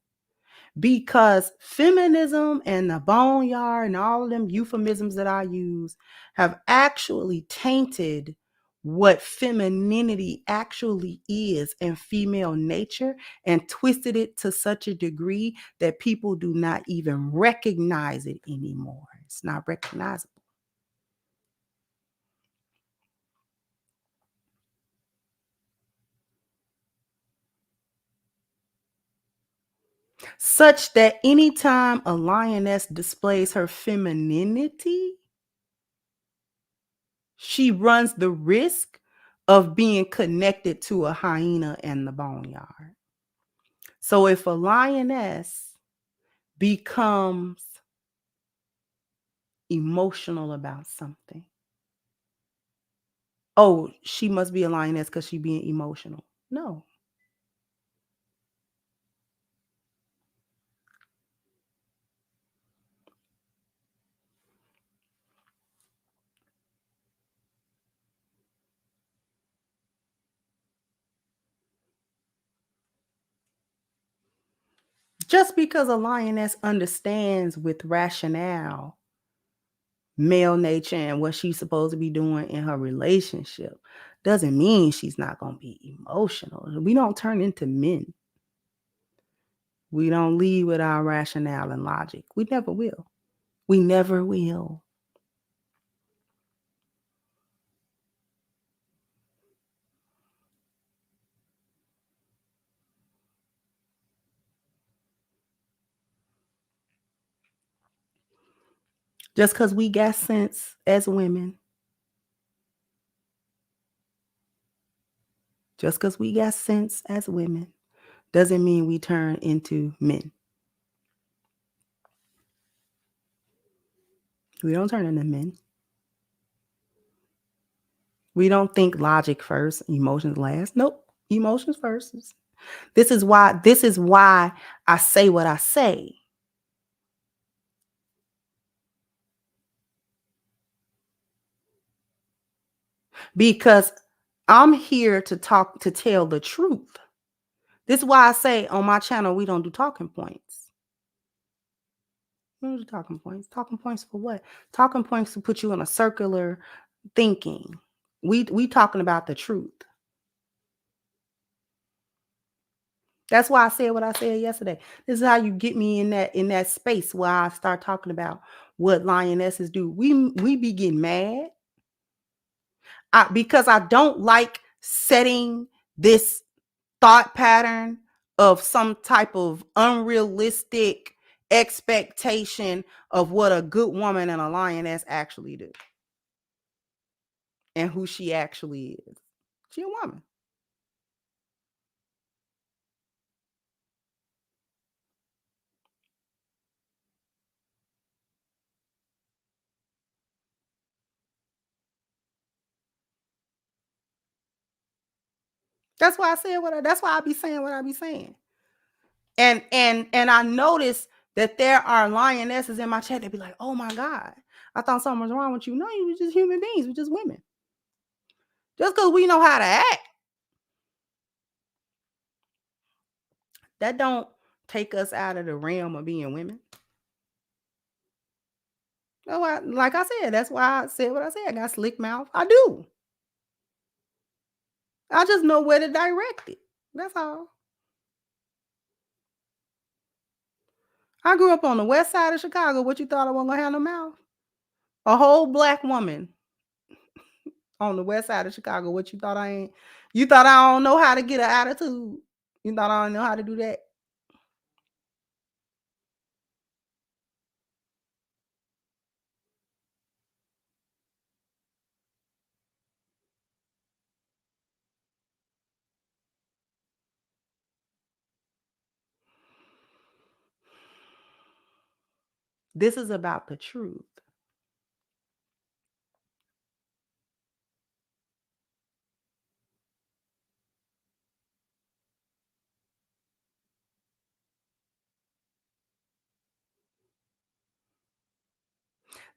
Because feminism and the boneyard and all of them euphemisms that I use have actually tainted what femininity actually is and female nature and twisted it to such a degree that people do not even recognize it anymore. It's not recognizable. Such that anytime a lioness displays her femininity, she runs the risk of being connected to a hyena in the boneyard. So if a lioness becomes emotional about something, oh, she must be a lioness because she's being emotional. No. Just because a lioness understands with rationale male nature and what she's supposed to be doing in her relationship doesn't mean she's not going to be emotional. We don't turn into men. We don't lead with our rationale and logic. We never will. We never will. Just because we got sense as women, doesn't mean we turn into men. We don't turn into men. We don't think logic first, emotions last. Nope, emotions first. This is why I say what I say. Because I'm here to tell the truth. This is why I say on my channel, we don't do talking points. We don't do talking points. Talking points for what? Talking points to put you in a circular thinking. We talking about the truth. That's why I said what I said yesterday. This is how you get me in that space where I start talking about what lionesses do. We be getting mad. Because I don't like setting this thought pattern of some type of unrealistic expectation of what a good woman and a lioness actually do and who she actually is. She a woman. That's why I said that's why I be saying what I be saying. And I notice that there are lionesses in my chat that be like, oh my God, I thought something was wrong with you. No, you were just human beings. We're just women. Just because we know how to act, that don't take us out of the realm of being women. No, like I said, that's why I said what I said. I got slick mouth. I do. I just know where to direct it. That's all. I grew up on the west side of Chicago. What you thought I wasn't gonna have no mouth? A whole black woman on the west side of Chicago. What you thought I ain't? You thought I don't know how to get an attitude? You thought I don't know how to do that? This is about the truth.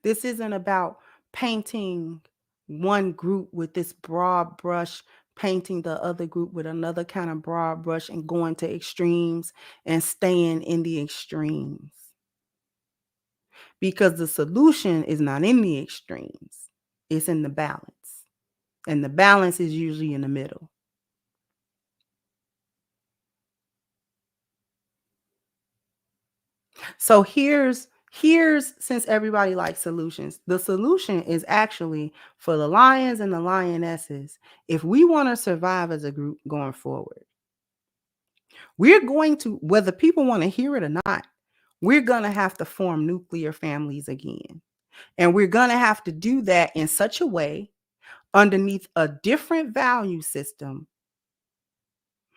This isn't about painting one group with this broad brush, painting the other group with another kind of broad brush, and going to extremes and staying in the extremes. Because the solution is not in the extremes, it's in the balance. And the balance is usually in the middle. So here's since everybody likes solutions, the solution is actually for the lions and the lionesses. If we want to survive as a group going forward, we're going to, whether people want to hear it or not, we're going to have to form nuclear families again. And we're going to have to do that in such a way underneath a different value system,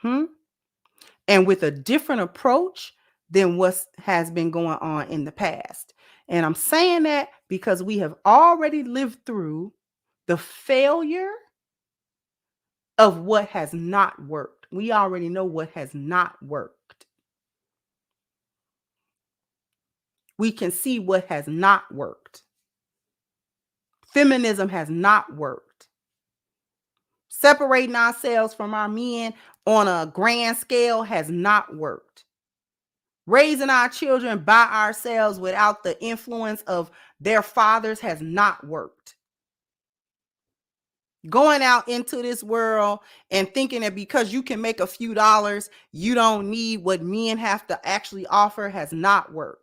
and with a different approach than what has been going on in the past. And I'm saying that because we have already lived through the failure of what has not worked. We already know what has not worked. We can see what has not worked. Feminism has not worked. Separating ourselves from our men on a grand scale has not worked. Raising our children by ourselves without the influence of their fathers has not worked. Going out into this world and thinking that because you can make a few dollars, you don't need what men have to actually offer has not worked.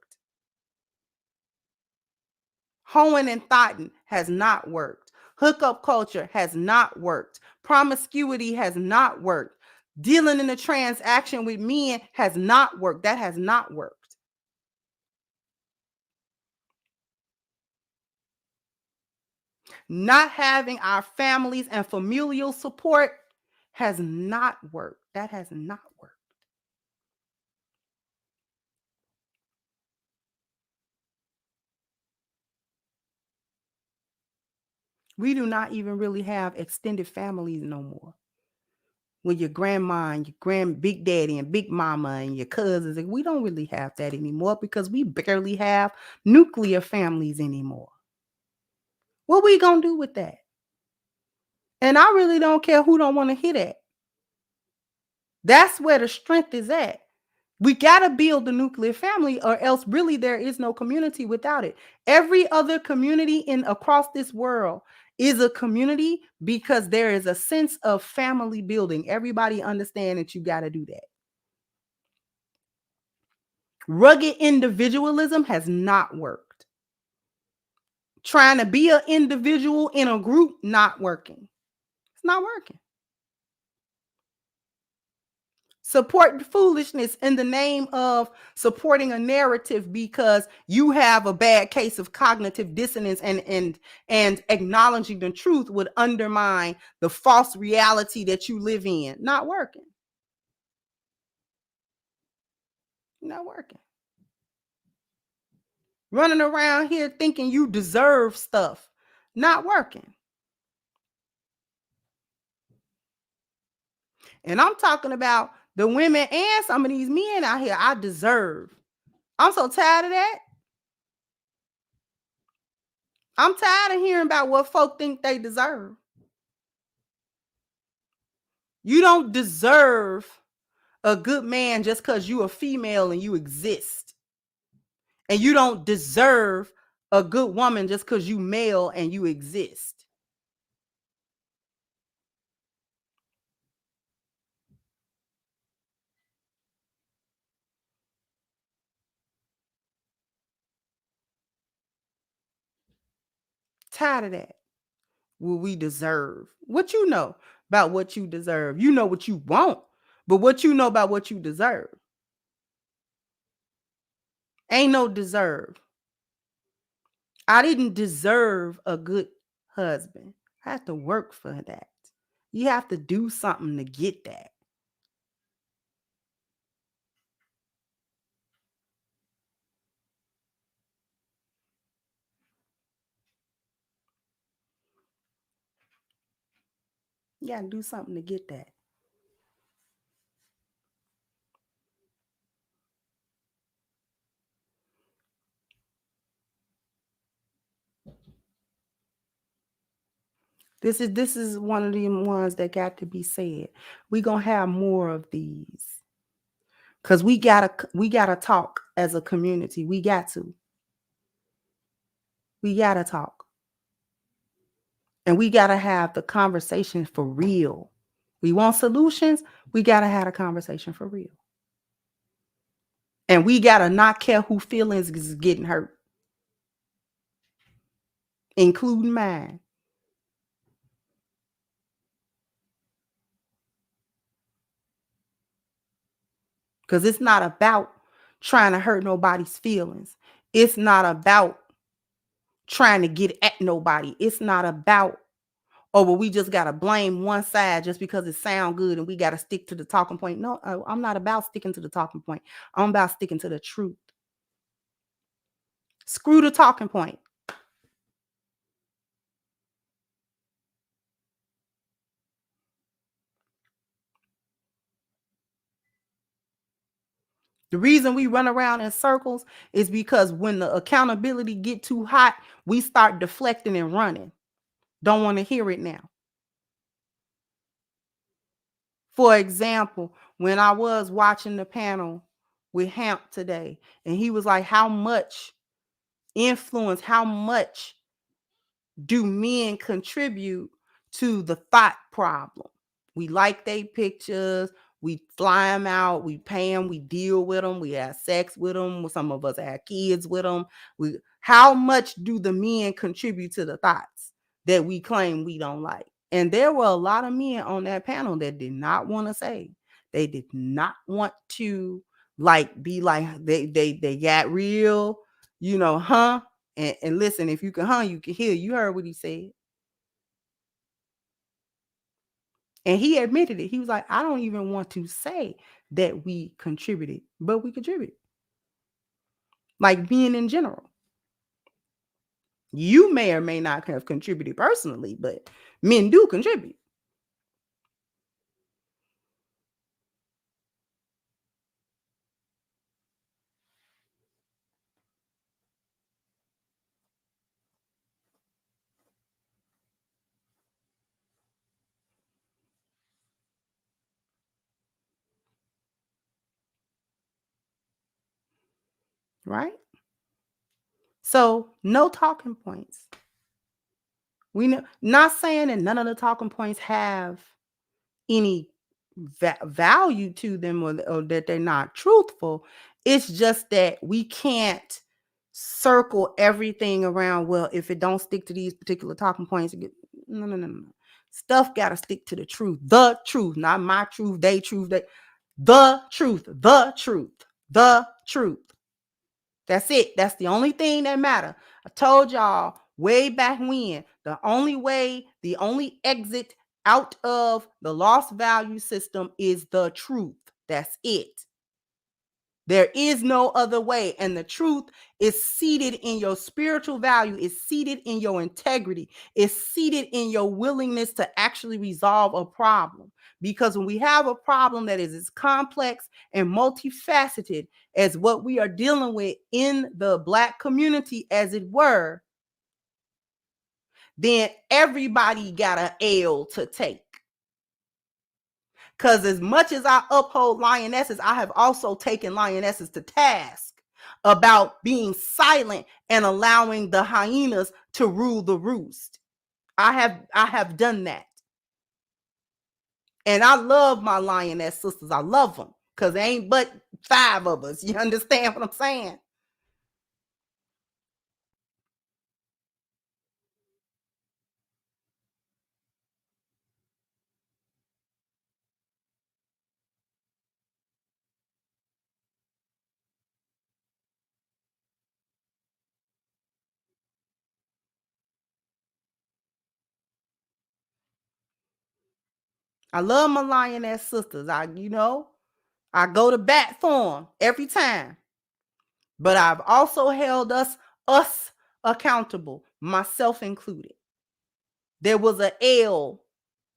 Hoeing and thotting has not worked. Hookup culture has not worked. Promiscuity has not worked. Dealing in the transaction with men has not worked. That has not worked. Not having our families and familial support has not worked. That has not worked. We do not even really have extended families no more. With your grandma and your big daddy and big mama and your cousins. We don't really have that anymore because we barely have nuclear families anymore. What we gonna do with that? And I really don't care who don't want to hear that. That's where the strength is at. We got to build the nuclear family, or else really there is no community without it. Every other community across this world is a community because there is a sense of family building. Everybody understand that you got to do that. Rugged individualism has not worked. Trying to be an individual in a group, not working. It's not working. Support foolishness in the name of supporting a narrative because you have a bad case of cognitive dissonance, and acknowledging the truth would undermine the false reality that you live in. Not working. Not working. Running around here thinking you deserve stuff. Not working. And I'm talking about the women and some of these men out here. I deserve. I'm so tired of that. I'm tired of hearing about what folk think they deserve. You don't deserve a good man just because you a female and you exist. And you don't deserve a good woman just because you male and you exist. Tired of that. Will we deserve? What you know about what you deserve? You know what you want, but what you know about what you deserve? Ain't no deserve. I didn't deserve a good husband. I have to work for that. You have to do something to get that. You got to do something to get that. This is one of the ones that got to be said. We're going to have more of these. Because we gotta talk as a community. We got to. We gotta talk. And we gotta have the conversation for real. We want solutions. We gotta have a conversation for real. And we gotta not care who feelings is getting hurt, including mine. Because it's not about trying to hurt nobody's feelings. It's not about trying to get at nobody. It's not about, oh, well, we just got to blame one side just because it sounds good and we got to stick to the talking point. No, I'm not about sticking to the talking point. I'm about sticking to the truth. Screw the talking point. The reason we run around in circles is because when the accountability get too hot, we start deflecting and running. Don't want to hear it now. For example, when I was watching the panel with Hamp today, and he was like, how much influence, how much do men contribute to the thought problem? We like their pictures, we fly them out, we pay them, we deal with them, we have sex with them, some of us have kids with them. How much do the men contribute to the thoughts that we claim we don't like? And there were a lot of men on that panel that did not want to say. They did not want to be like they got real, huh? And listen, if you can you can hear. You heard what he said. And he admitted it. He was like, I don't even want to say that we contributed, but we contributed. Like men in general. You may or may not have contributed personally, but men do contribute. Right? So no talking points. We know, not saying that none of the talking points have any value to them or that they're not truthful. It's just that we can't circle everything around. Well, if it don't stick to these particular talking points, no. Stuff got to stick to the truth. The truth, not my truth, they truth, the truth, the truth, the truth. That's it. That's the only thing that matter. I told y'all way back when, the only exit out of the lost value system is the truth. That's it. There is no other way. And the truth is seated in your spiritual value, is seated in your integrity, is seated in your willingness to actually resolve a problem. Because when we have a problem that is as complex and multifaceted as what we are dealing with in the Black community, as it were, then everybody got an L to take. Because as much as I uphold lionesses, I have also taken lionesses to task about being silent and allowing the hyenas to rule the roost. I have done that. And I love my lioness sisters. I love them because there ain't but 5 of us. You understand what I'm saying? I love my lioness sisters. I go to bat for them every time. But I've also held us accountable, myself included. There was an L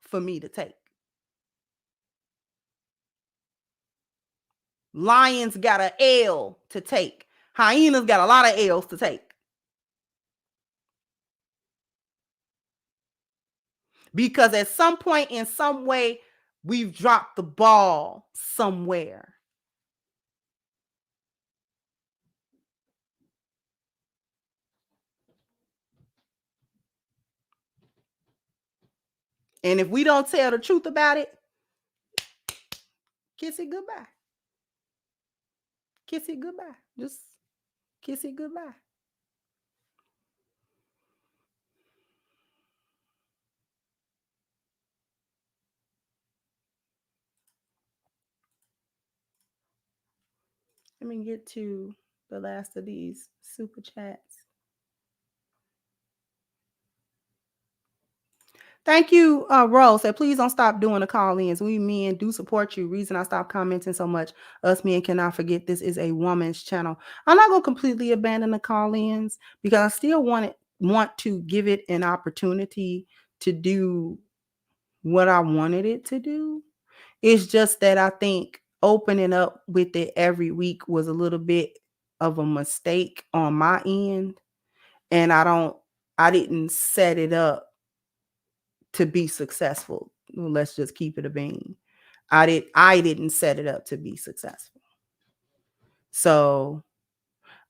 for me to take. Lions got an L to take. Hyenas got a lot of L's to take. Because at some point, in some way, we've dropped the ball somewhere. And if we don't tell the truth about it, kiss it goodbye. Kiss it goodbye. Just kiss it goodbye. Let me get to the last of these super chats. Thank you, Rose. Said, please don't stop doing the call-ins. We men do support you. Reason I stopped commenting so much. Us men cannot forget this is a woman's channel. I'm not going to completely abandon the call-ins because I still want to give it an opportunity to do what I wanted it to do. It's just that I think opening up with it every week was a little bit of a mistake on my end. And I didn't set it up to be successful. Let's just keep it a bean. I didn't set it up to be successful. So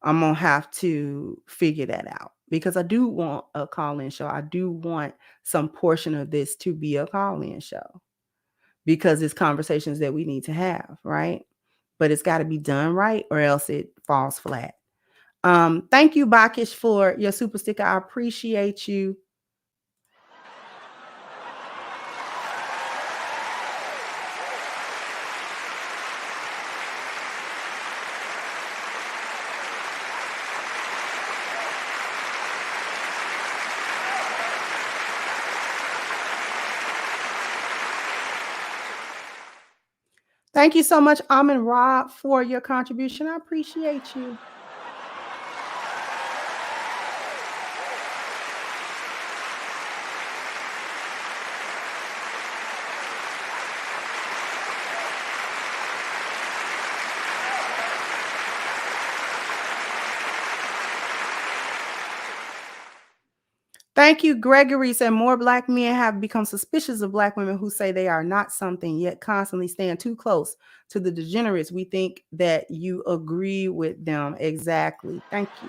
I'm going to have to figure that out because I do want a call-in show. I do want some portion of this to be a call-in show because it's conversations that we need to have, right? But it's got to be done right or else it falls flat. Thank you, Bakish, for your super sticker. I appreciate you. Thank you so much, Amin Rob, for your contribution. I appreciate you. Thank you, Gregory. Said more Black men have become suspicious of Black women who say they are not something, yet constantly stand too close to the degenerates. We think that you agree with them. Exactly. Thank you.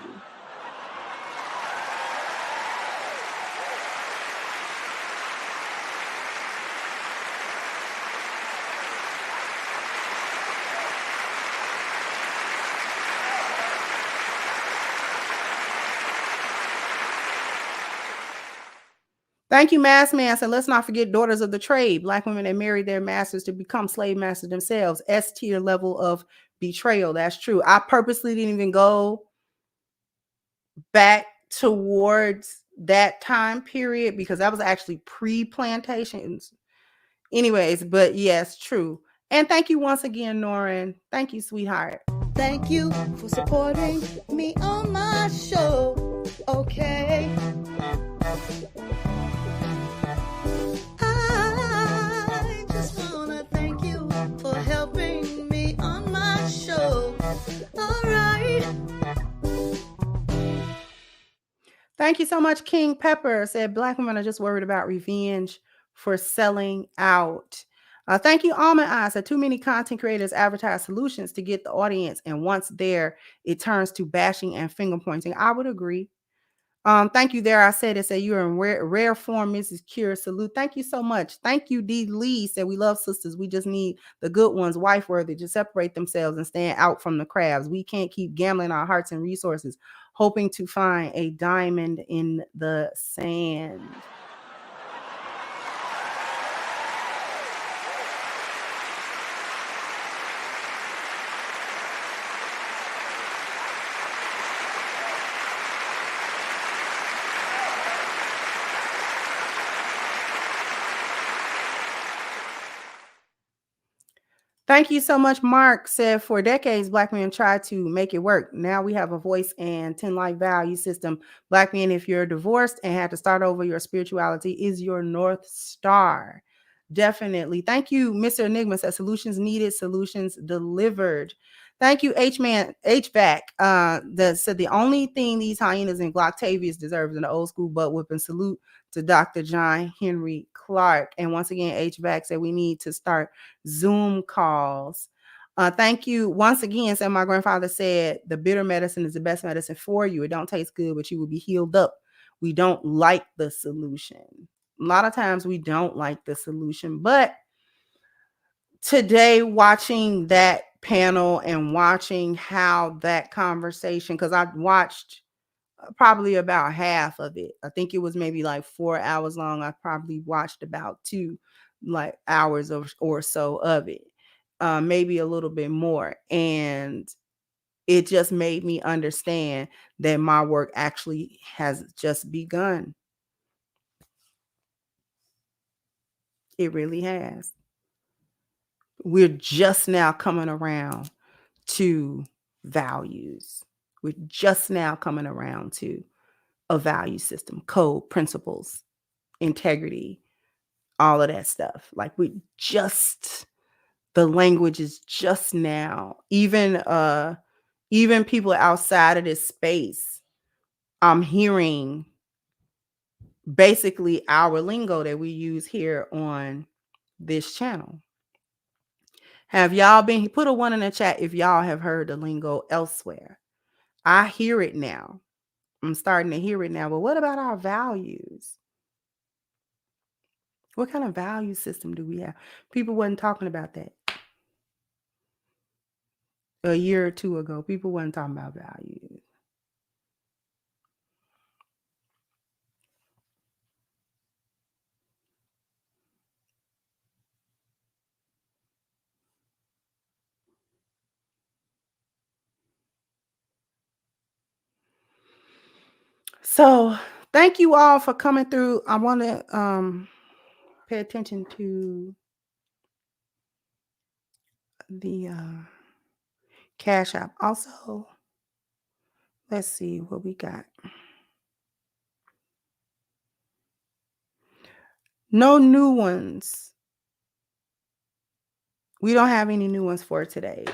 Thank you, Mass Man. So let's not forget daughters of the trade, Black women that married their masters to become slave masters themselves. S tier level of betrayal. That's true. I purposely didn't even go back towards that time period because that was actually pre-plantations. Anyways, but yes, true. And thank you once again, Norin. Thank you, sweetheart. Thank you for supporting me on my show. Okay. I just wanna thank you for helping me on my show. All right. Thank you so much, King Pepper. Said Black women are just worried about revenge for selling out. Thank you, Almond Eyes. Said too many content creators advertise solutions to get the audience, and once there, it turns to bashing and finger pointing. I would agree. Thank you there. I said it. Said you're in rare form, Mrs. Cure. Salute. Thank you so much. Thank you, D. Lee. Said we love sisters. We just need the good ones, wife worthy, to separate themselves and stand out from the crabs. We can't keep gambling our hearts and resources, hoping to find a diamond in the sand. Thank you so much, Mark. Said for decades, Black men tried to make it work. Now we have a voice and 10 life value system. Black men, if you're divorced and had to start over, your spirituality is your North Star. Definitely. Thank you, Mr. Enigma. Said solutions needed, solutions delivered. Thank you, HVAC. That said the only thing these hyenas and Glocktavius deserve is an old school butt whipping. Salute to Dr. John Henry Clark. And once again, HVAC said we need to start Zoom calls. Thank you once again. So my grandfather said the bitter medicine is the best medicine for you. It don't taste good, but you will be healed up. We don't like the solution. A lot of times we don't like the solution, but today watching that panel and watching how that conversation, because I watched probably about half of it. I think it was maybe like 4 hours long. I probably watched about 2 like hours or so of it, maybe a little bit more. And it just made me understand that my work actually has just begun. It really has. We're just now coming around to values. We're just now coming around to a value system, code, principles, integrity, all of that stuff. Like the language is just now, even people outside of this space, I'm hearing basically our lingo that we use here on this channel. Have y'all been, put a 1 in the chat if y'all have heard the lingo elsewhere? I hear it now. I'm starting to hear it now. But what about our values? What kind of value system do we have? People wasn't talking about that a year or 2 ago. People wasn't talking about values. So thank you all for coming through. I want to pay attention to the Cash App. Also, let's see what we got. No new ones. We don't have any new ones for today.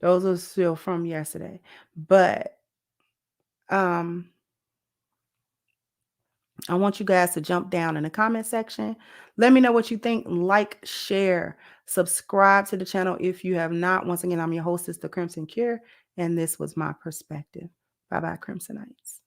Those are still from yesterday. But I want you guys to jump down in the comment section. Let me know what you think. Like, share, subscribe to the channel if you have not. Once again, I'm your hostess, The Crimson Cure, and this was my perspective. Bye-bye, Crimsonites.